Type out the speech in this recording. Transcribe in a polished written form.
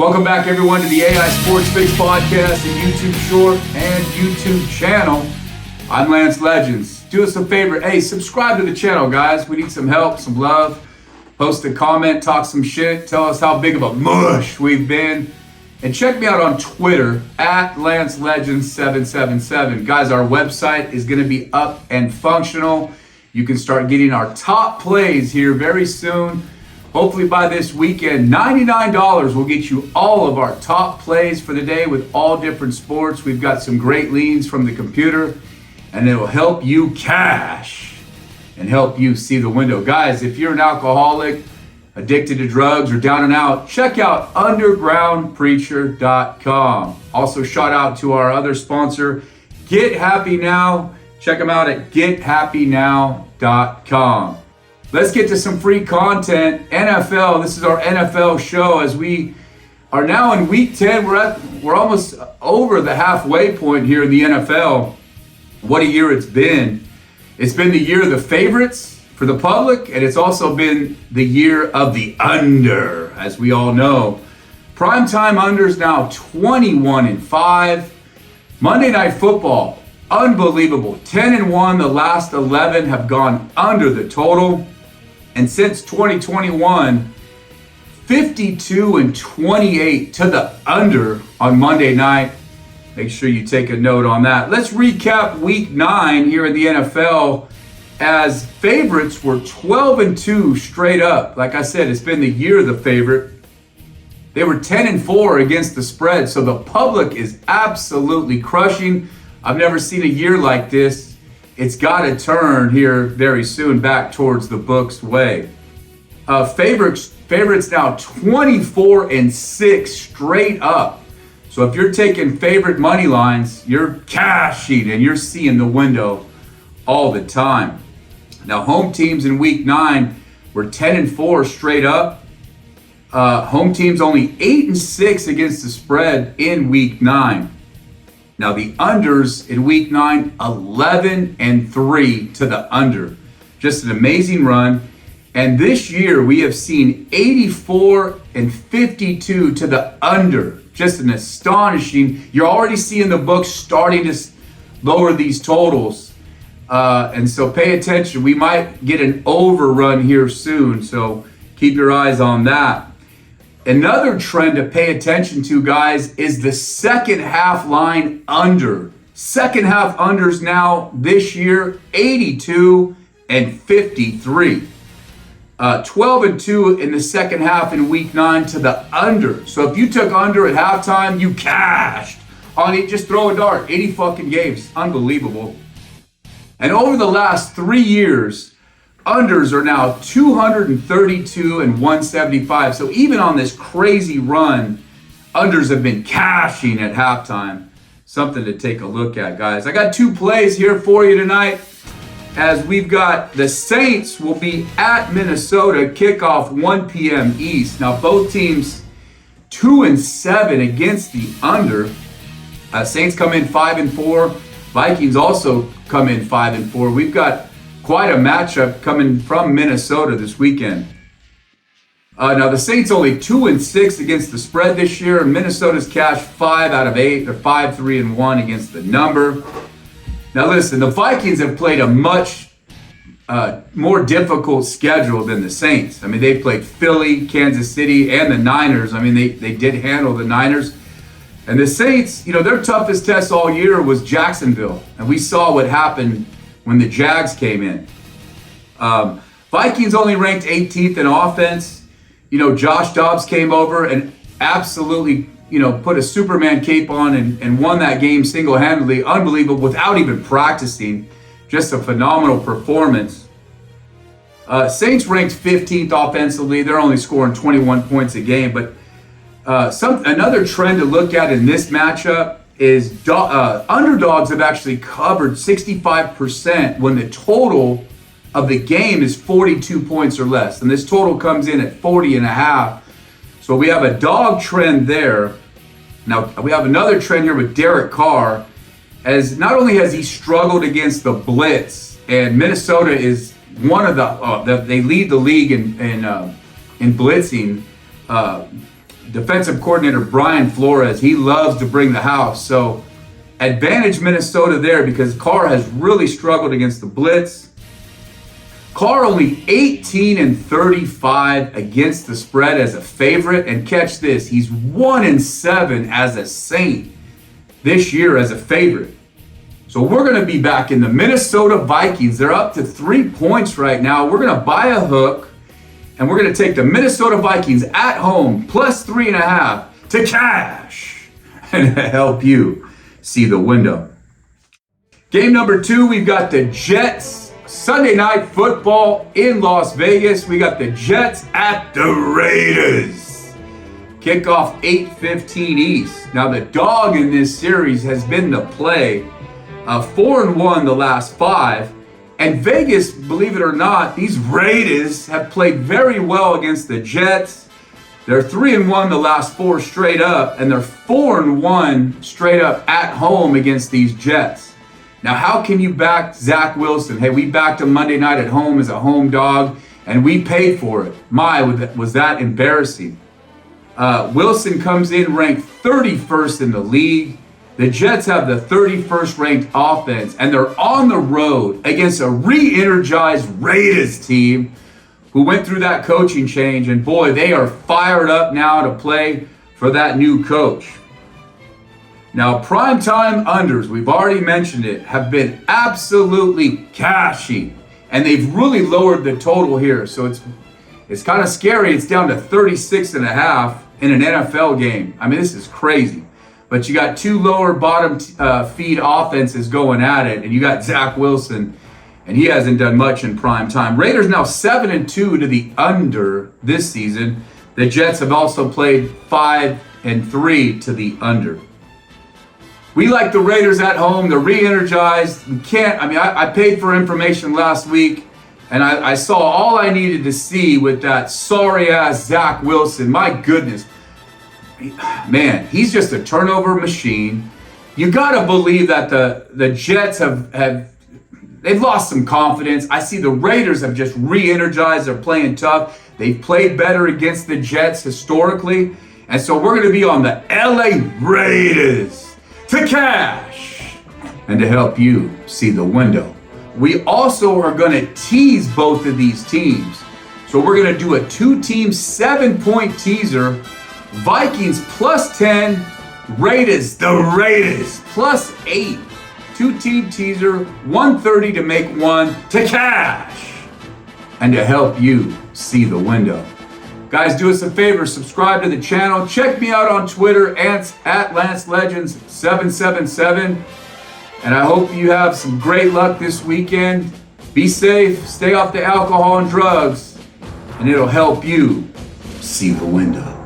Welcome back, everyone, to the AI Sports Fix podcast and YouTube short and YouTube channel. I'm Lance Legends. Do us a favor. Hey, subscribe to the channel, guys. We need some help, some love. Post a comment, talk some shit. Tell us how big of a mush we've been. And check me out on Twitter at LanceLegends777. Guys, our website is going to be up and functional. You can start getting our top plays here very soon. Hopefully by this weekend, $99 will get you all of our top plays for the day with all different sports. We've got some great leans from the computer, and it will help you cash and help you see the window. Guys, if you're an alcoholic, addicted to drugs, or down and out, check out undergroundpreacher.com. Also, shout out to our other sponsor, Get Happy Now. Check them out at gethappynow.com. Let's get to some free content. NFL, this is our NFL show as we are now in week 10. We're almost over the halfway point here in the NFL. What a year it's been. It's been the year of the favorites for the public, and it's also been the year of the under, as we all know. Primetime unders now 21-5. Monday Night Football, unbelievable. 10-1, the last 11 have gone under the total. And since 2021, 52-28 to the under on Monday night. Make sure you take a note on that. Let's recap week 9 here in the NFL, as favorites were 12-2 straight up. Like I said, it's been the year of the favorite. They were 10-4 against the spread, so the public is absolutely crushing. I've never seen a year like this. It's got to turn here very soon back towards the books way. Favorites now 24-6 straight up. So if you're taking favorite money lines, you're cashing and you're seeing the window all the time. Now, home teams in week 9 were 10-4 straight up. Home teams only 8-6 against the spread in week 9. Now, the unders in week 9, 11-3 to the under. Just an amazing run. And this year, we have seen 84-52 to the under. Just an astonishing. You're already seeing the books starting to lower these totals. And so pay attention. We might get an overrun here soon. So keep your eyes on that. Another trend to pay attention to, guys, is the second half line under. Second half unders now this year, 82-53. 12-2 in the second half in week 9 to the under. So if you took under at halftime, you cashed on it. Just throw a dart. 80 fucking games. Unbelievable. And over the last 3 years, unders are now 232-175. So even on this crazy run, unders have been cashing at halftime. Something to take a look at, guys. I got 2 plays here for you tonight, as we've got the Saints will be at Minnesota, kickoff 1 p.m. East. Now both teams 2-7 against the under. Saints come in 5-4. Vikings also come in 5-4. We've got quite a matchup coming from Minnesota this weekend. Now the Saints only 2-6 against the spread this year. Minnesota's cashed 5 out of 8. They're 5-3-1 against the number. Now listen, the Vikings have played a much more difficult schedule than the Saints. I mean, they played Philly, Kansas City, and the Niners. I mean, they did handle the Niners. And the Saints, their toughest test all year was Jacksonville. And we saw what happened when the Jags came in. Vikings only ranked 18th in offense. Josh Dobbs came over and absolutely, put a Superman cape on and won that game single-handedly. Unbelievable, without even practicing. Just a phenomenal performance. Saints ranked 15th offensively. They're only scoring 21 points a game. But another trend to look at in this matchup is underdogs have actually covered 65% when the total of the game is 42 points or less. And this total comes in at 40.5. So we have a dog trend there. Now, we have another trend here with Derek Carr, as not only has he struggled against the blitz, and Minnesota is one of they lead the league in blitzing. defensive coordinator Brian Flores, he loves to bring the house. So advantage Minnesota there because Carr has really struggled against the blitz. Carr only 18-35 against the spread as a favorite. And catch this, he's 1-7 as a Saint this year as a favorite. So we're going to be back in the Minnesota Vikings. They're up to 3 points right now. We're going to buy a hook, and we're going to take the Minnesota Vikings at home plus 3.5 to cash and help you see the window. Game number 2, we've got the Jets. Sunday night football in Las Vegas. We got the Jets at the Raiders. Kickoff 8:15 East. Now the dog in this series has been the play. 4-1 the last 5. And Vegas, believe it or not, these Raiders have played very well against the Jets. They're 3-1 the last 4 straight up, and they're 4-1 straight up at home against these Jets. Now, how can you back Zach Wilson? Hey, we backed him Monday night at home as a home dog, and we paid for it. Was that embarrassing. Wilson comes in ranked 31st in the league. The Jets have the 31st ranked offense, and they're on the road against a re-energized Raiders team who went through that coaching change, and boy, they are fired up now to play for that new coach. Now, primetime unders, we've already mentioned it, have been absolutely cashing, and they've really lowered the total here, so it's kind of scary. It's down to 36.5 in an NFL game. I mean, this is crazy. But you got 2 lower bottom feed offenses going at it, and you got Zach Wilson, and he hasn't done much in prime time. Raiders now 7-2 to the under this season. The Jets have also played 5-3 to the under. We like the Raiders at home. They're re-energized. I paid for information last week, and I saw all I needed to see with that sorry-ass Zach Wilson. My goodness. Man, he's just a turnover machine. You got to believe that the Jets they've lost some confidence. I see the Raiders have just re-energized. They're playing tough. They've played better against the Jets historically. And so we're going to be on the LA Raiders to cash and to help you see the window. We also are going to tease both of these teams. So we're going to do a 2-team 7-point teaser. Vikings plus 10, Raiders plus 8. 2-team teaser, 130 to make 1 to cash and to help you see the window. Guys, do us a favor, subscribe to the channel. Check me out on Twitter at LanceLegends777. And I hope you have some great luck this weekend. Be safe, stay off the alcohol and drugs, and it'll help you see the window.